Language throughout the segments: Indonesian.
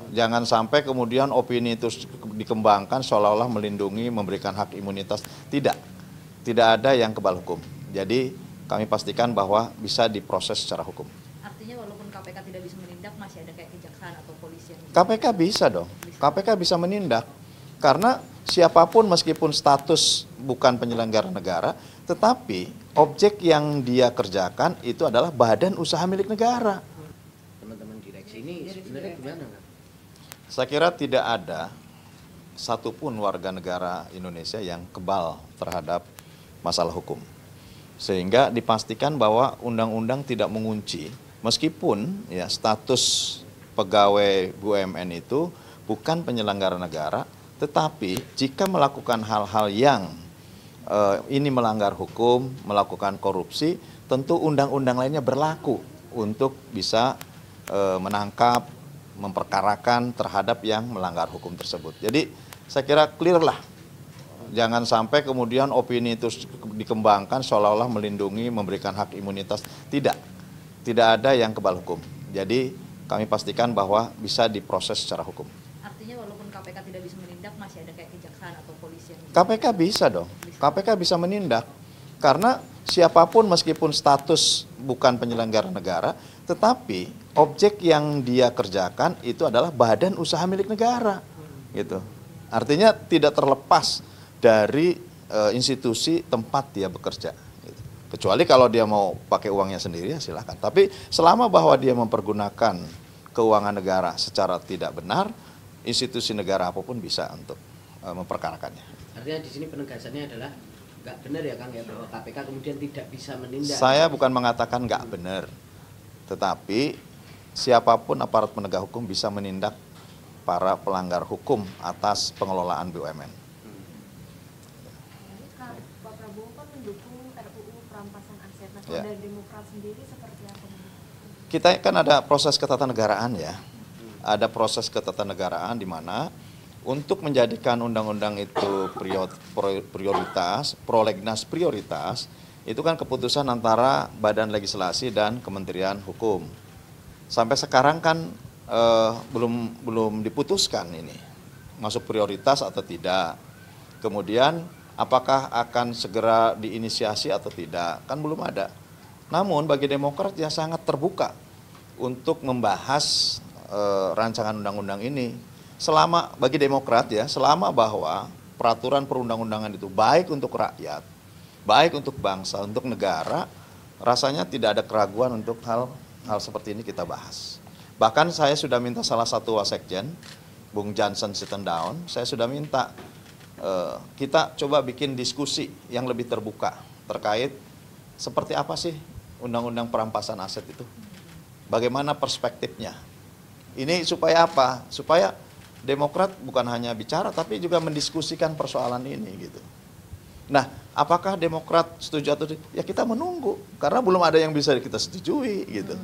Jangan sampai kemudian opini itu dikembangkan seolah-olah melindungi, memberikan hak imunitas. Tidak ada yang kebal hukum. Jadi kami pastikan bahwa bisa diproses secara hukum. Artinya walaupun KPK tidak bisa menindak, masih ada kayak kejaksaan atau polisi yang KPK bisa dong, KPK bisa menindak. Karena siapapun meskipun status bukan penyelenggara negara, tetapi objek yang dia kerjakan itu adalah badan usaha milik negara. Teman-teman direksi ini sebenarnya gimana, Kak? Saya kira tidak ada satupun warga negara Indonesia yang kebal terhadap masalah hukum. Sehingga dipastikan bahwa undang-undang tidak mengunci, meskipun ya status pegawai BUMN itu bukan penyelenggara negara, tetapi jika melakukan hal-hal yang ini melanggar hukum, melakukan korupsi, tentu undang-undang lainnya berlaku untuk bisa menangkap, memperkarakan terhadap yang melanggar hukum tersebut. Jadi saya kira clear lah. Jangan sampai kemudian opini itu dikembangkan seolah-olah melindungi, memberikan hak imunitas. Tidak ada yang kebal hukum. Jadi kami pastikan bahwa bisa diproses secara hukum. Artinya walaupun KPK tidak bisa menindak, masih ada kayak kejaksaan atau polisi yang KPK bisa dong, KPK bisa menindak. Karena siapapun meskipun status bukan penyelenggara negara, tetapi objek yang dia kerjakan itu adalah badan usaha milik negara. Gitu. Artinya tidak terlepas dari institusi tempat dia bekerja. Gitu. Kecuali kalau dia mau pakai uangnya sendiri, ya silahkan. Tapi selama bahwa dia mempergunakan keuangan negara secara tidak benar, institusi negara apapun bisa untuk memperkarakannya. Artinya di sini penegasannya adalah nggak benar ya, Kang, ya, bahwa KPK kemudian tidak bisa menindak. Saya bukan mengatakan nggak benar, tetapi siapapun aparat penegak hukum bisa menindak para pelanggar hukum atas pengelolaan BUMN. Pak Prabowo kan mendukung RUU perampasan aset. Nah, Ya. dari Demokrat sendiri seperti apa? Kita kan ada proses ketatanegaraan ya. Ada proses ketatanegaraan di mana untuk menjadikan undang-undang itu prioritas, prolegnas prioritas, itu kan keputusan antara Badan Legislasi dan Kementerian Hukum. Sampai sekarang kan belum diputuskan ini masuk prioritas atau tidak. Kemudian apakah akan segera diinisiasi atau tidak, kan belum ada. Namun bagi Demokrat ya sangat terbuka untuk membahas rancangan undang-undang ini. Selama bagi Demokrat ya, selama bahwa peraturan perundang-undangan itu baik untuk rakyat, baik untuk bangsa, untuk negara, rasanya tidak ada keraguan untuk hal seperti ini kita bahas. Bahkan saya sudah minta salah satu wasekjen, Bung Johnson Sittendown, saya sudah minta kita coba bikin diskusi yang lebih terbuka terkait seperti apa sih undang-undang perampasan aset itu. Bagaimana perspektifnya. Ini supaya apa? Supaya Demokrat bukan hanya bicara tapi juga mendiskusikan persoalan ini gitu. Nah, apakah Demokrat setuju atau tidak? Ya kita menunggu karena belum ada yang bisa kita setujui gitu.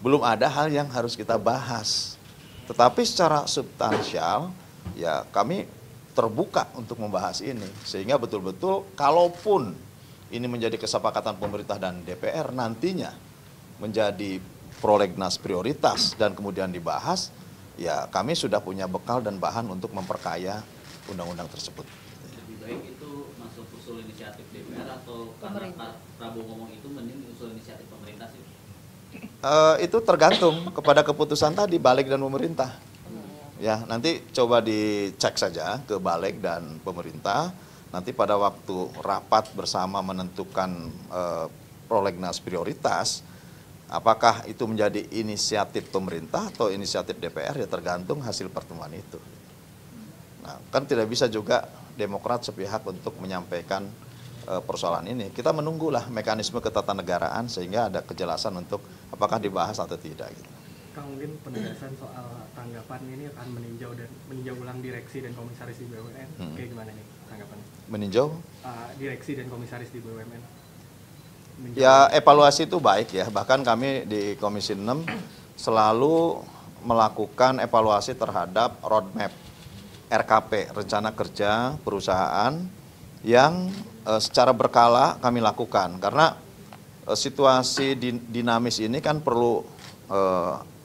Belum ada hal yang harus kita bahas. Tetapi secara substansial ya kami terbuka untuk membahas ini sehingga betul-betul kalaupun ini menjadi kesepakatan pemerintah dan DPR nantinya menjadi prolegnas prioritas dan kemudian dibahas, ya kami sudah punya bekal dan bahan untuk memperkaya undang-undang tersebut. Lebih baik itu masuk usul inisiatif DPR atau karena Pak Prabowo ngomong itu mending usul inisiatif pemerintah sih? Itu tergantung kepada keputusan tadi Balik dan pemerintah. Ya nanti coba dicek saja ke Balik dan pemerintah. Nanti pada waktu rapat bersama menentukan prolegnas prioritas, apakah itu menjadi inisiatif pemerintah atau inisiatif DPR ya tergantung hasil pertemuan itu. Nah, kan tidak bisa juga Demokrat sepihak untuk menyampaikan persoalan ini. Kita menunggulah mekanisme ketatanegaraan sehingga ada kejelasan untuk apakah dibahas atau tidak. Gitu. Kang, mungkin penegasan soal tanggapan ini akan meninjau ulang direksi dan komisaris di BUMN. Kayak gimana nih tanggapannya? Meninjau? Direksi dan komisaris di BUMN. Ya evaluasi itu baik ya, bahkan kami di Komisi 6 selalu melakukan evaluasi terhadap roadmap RKP, rencana kerja perusahaan yang secara berkala kami lakukan. Karena situasi dinamis ini kan perlu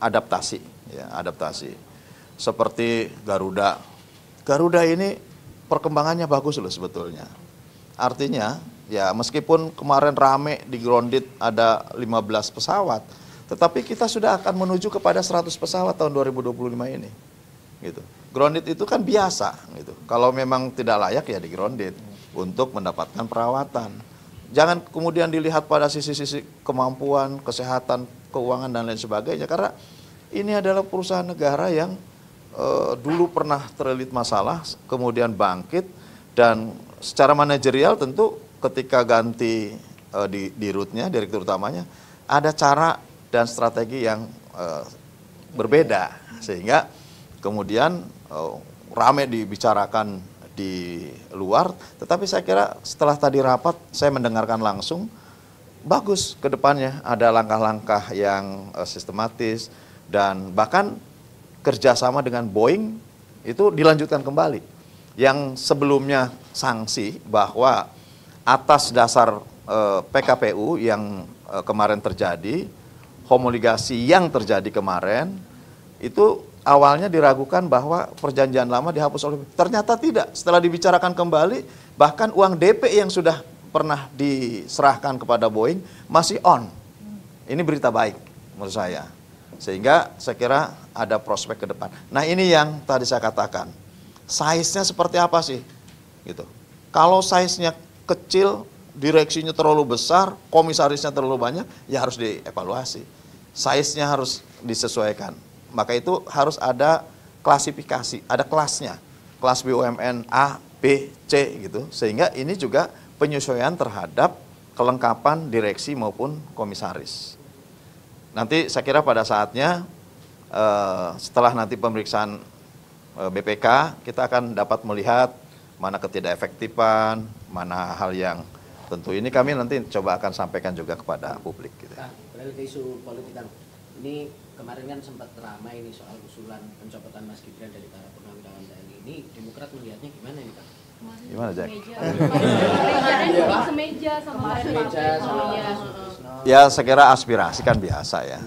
adaptasi, ya, adaptasi. seperti Garuda. Garuda ini perkembangannya bagus loh sebetulnya. Artinya ya meskipun kemarin rame di grounded ada 15 pesawat, tetapi kita sudah akan menuju kepada 100 pesawat tahun 2025 ini. Gitu. Grounded itu kan biasa gitu. Kalau memang tidak layak ya di grounded untuk mendapatkan perawatan. Jangan kemudian dilihat pada sisi-sisi kemampuan, kesehatan, keuangan dan lain sebagainya, karena ini adalah perusahaan negara yang dulu pernah terlilit masalah, kemudian bangkit, dan secara manajerial tentu ketika ganti di rootnya, direktur utamanya, ada cara dan strategi yang berbeda, sehingga kemudian rame dibicarakan di luar, tetapi saya kira setelah tadi rapat saya mendengarkan langsung, bagus ke depannya, ada langkah-langkah yang sistematis, dan bahkan kerjasama dengan Boeing itu dilanjutkan kembali. Yang sebelumnya sanksi bahwa atas dasar PKPU yang kemarin terjadi, homologasi yang terjadi kemarin, itu awalnya diragukan bahwa perjanjian lama dihapus oleh, ternyata tidak. Setelah dibicarakan kembali, bahkan uang DP yang sudah pernah diserahkan kepada Boeing masih on. Ini berita baik menurut saya. Sehingga saya kira ada prospek ke depan. Nah ini yang tadi saya katakan, size-nya seperti apa sih? Gitu. Kalau size-nya kecil, direksinya terlalu besar, komisarisnya terlalu banyak, ya harus dievaluasi. Size-nya harus disesuaikan. Maka itu harus ada klasifikasi, ada kelasnya. Kelas BUMN A, B, C gitu. Sehingga ini juga penyesuaian terhadap kelengkapan direksi maupun komisaris. Nanti saya kira pada saatnya setelah nanti pemeriksaan BPK, kita akan dapat melihat mana ketidakefektifan, mana hal yang tentu ini kami nanti coba akan sampaikan juga kepada publik. Gitu. Nah, beralih ke isu politik, Kang. Ini kemarin kan sempat ramai ini soal usulan pencopotan Mas Gibran dari para purnawirawan TNI. Ini Demokrat melihatnya gimana ini, Kang? Gimana, Jack? Semeja sama Ya, saya kira aspirasi kan biasa ya.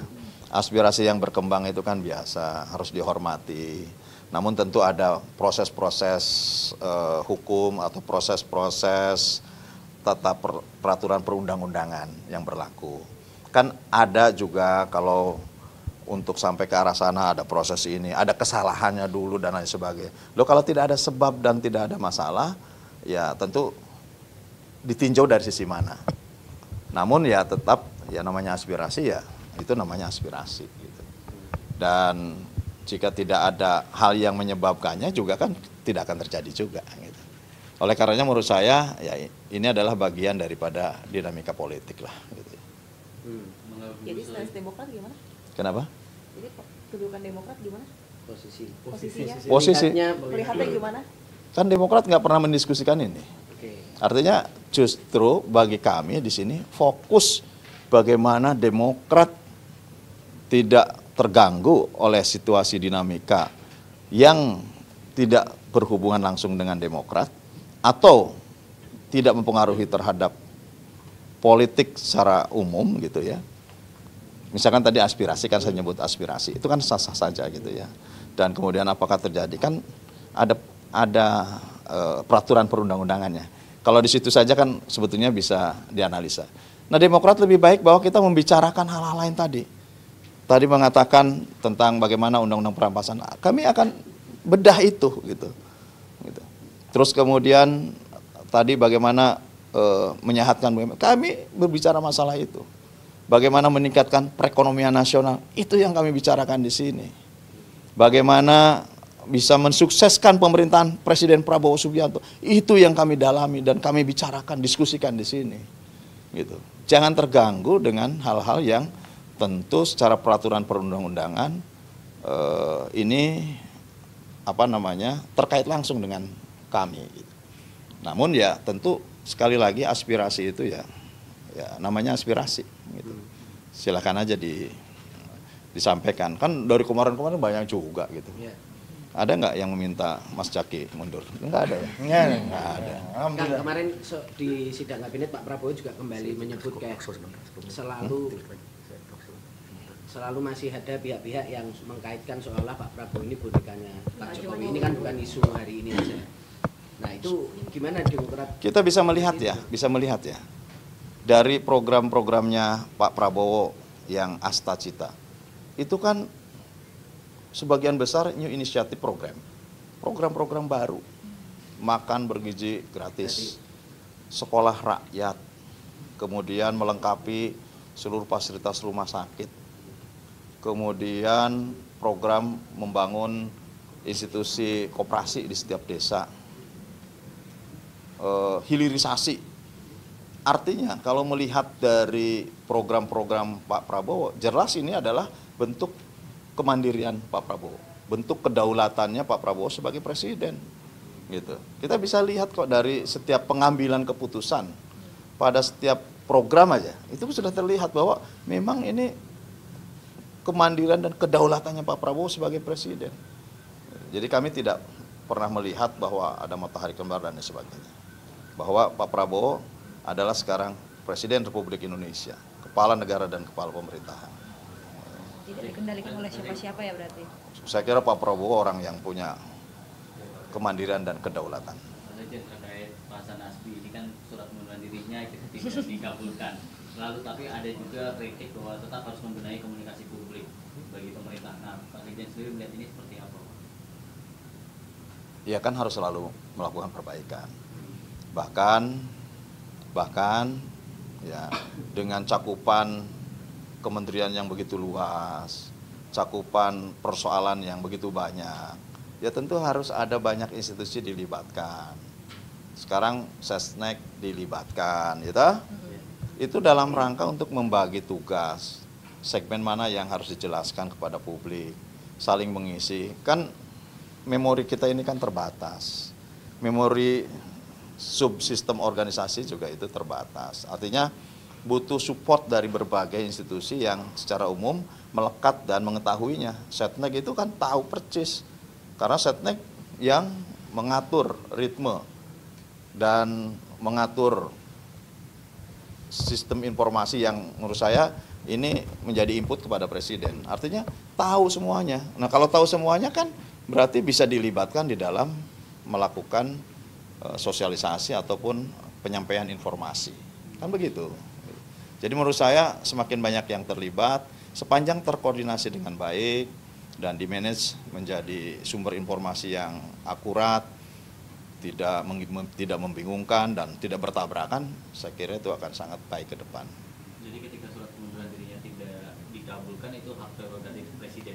Aspirasi yang berkembang itu kan biasa, harus dihormati. Namun tentu ada proses-proses hukum atau proses-proses tata peraturan perundang-undangan yang berlaku. Kan ada juga kalau untuk sampai ke arah sana ada proses ini, ada kesalahannya dulu dan lain sebagainya. Loh kalau tidak ada sebab dan tidak ada masalah, ya tentu ditinjau dari sisi mana. Namun ya tetap ya namanya aspirasi ya itu namanya aspirasi. Gitu. Dan jika tidak ada hal yang menyebabkannya juga kan tidak akan terjadi juga. Gitu. Oleh karenanya menurut saya ya ini adalah bagian daripada dinamika politik lah. Gitu. Jadi stance Demokrat gimana? Kenapa? Jadi kedudukan Demokrat gimana? Posisinya? Posisi. Melihatnya gimana? Kan Demokrat nggak pernah mendiskusikan ini. Artinya justru bagi kami di sini fokus bagaimana Demokrat tidak terganggu oleh situasi dinamika yang tidak berhubungan langsung dengan Demokrat atau tidak mempengaruhi terhadap politik secara umum gitu ya. Misalkan tadi aspirasi, kan saya nyebut aspirasi, itu kan sah-sah saja gitu ya. Dan kemudian apakah terjadi, kan ada peraturan perundang-undangannya. Kalau di situ saja kan sebetulnya bisa dianalisa. Nah Demokrat lebih baik bahwa kita membicarakan hal-hal lain tadi. Tadi mengatakan tentang bagaimana undang-undang perampasan, kami akan bedah itu gitu. Terus kemudian tadi bagaimana menyehatkan BUMN, kami berbicara masalah itu. Bagaimana meningkatkan perekonomian nasional, itu yang kami bicarakan di sini. Bagaimana bisa mensukseskan pemerintahan Presiden Prabowo Subianto, itu yang kami dalami dan kami bicarakan, diskusikan di sini. Gitu. Jangan terganggu dengan hal-hal yang tentu secara peraturan perundang-undangan ini terkait langsung dengan kami. Gitu. Namun ya tentu sekali lagi aspirasi itu ya namanya aspirasi. Gitu. Silakan aja disampaikan. Kan dari kemarin-kemarin banyak juga gitu. Yeah. Ada nggak yang meminta Mas Jaki mundur? Enggak ada ya? Enggak ada. Kan kemarin di sidang kabinet Pak Prabowo juga kembali menyebut kayak selalu masih ada pihak-pihak yang mengkaitkan seolah Pak Prabowo ini bonekanya Pak Jokowi. Ini kan bukan isu hari ini aja. Nah itu gimana Demokrat? Kita bisa melihat ya, dari program-programnya Pak Prabowo yang Asta Cita, itu kan sebagian besar new initiative program-program baru, makan bergizi gratis, sekolah rakyat, kemudian melengkapi seluruh fasilitas rumah sakit, kemudian program membangun institusi koperasi di setiap desa, hilirisasi. Artinya kalau melihat dari program-program Pak Prabowo, jelas ini adalah bentuk kemandirian Pak Prabowo, bentuk kedaulatannya Pak Prabowo sebagai presiden. Gitu. Kita bisa lihat kok dari setiap pengambilan keputusan pada setiap program aja, itu sudah terlihat bahwa memang ini kemandirian dan kedaulatannya Pak Prabowo sebagai presiden. Jadi kami tidak pernah melihat bahwa ada matahari kembar dan sebagainya. Bahwa Pak Prabowo adalah sekarang Presiden Republik Indonesia, kepala negara dan kepala pemerintahan. Tidak dikendalikan oleh siapa-siapa ya berarti? Saya kira Pak Prabowo orang yang punya kemandirian dan kedaulatan. Terkait Pak Hasan Nasbi ini kan surat pengunduran dirinya tidak dikabulkan. Lalu tapi ada juga kritik bahwa tetap harus membenahi komunikasi publik bagi pemerintah. Nah, Pak Sekjen sendiri melihat ini seperti apa? Ya kan harus selalu melakukan perbaikan. Bahkan ya dengan cakupan kementerian yang begitu luas, cakupan persoalan yang begitu banyak, ya tentu harus ada banyak institusi dilibatkan. Sekarang Sesnek dilibatkan, gitu. Itu dalam rangka untuk membagi tugas, segmen mana yang harus dijelaskan kepada publik, saling mengisi. Kan memori kita ini kan terbatas, memori subsistem organisasi juga itu terbatas. Artinya butuh support dari berbagai institusi yang secara umum melekat dan mengetahuinya. Setnek itu kan tahu persis, karena Setnek yang mengatur ritme dan mengatur sistem informasi yang menurut saya ini menjadi input kepada presiden. Artinya tahu semuanya. Nah kalau tahu semuanya kan berarti bisa dilibatkan di dalam melakukan sosialisasi ataupun penyampaian informasi. Kan begitu. Jadi menurut saya semakin banyak yang terlibat, sepanjang terkoordinasi dengan baik dan dimanage menjadi sumber informasi yang akurat, tidak membingungkan dan tidak bertabrakan, saya kira itu akan sangat baik ke depan. Jadi ketika surat pengunduran dirinya tidak dikabulkan itu hak prerogatif presiden.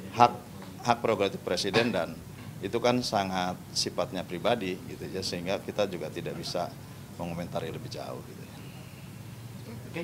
Hak prerogatif presiden dan itu kan sangat sifatnya pribadi gitu ya, sehingga kita juga tidak bisa mengomentari lebih jauh gitu ya. Oke.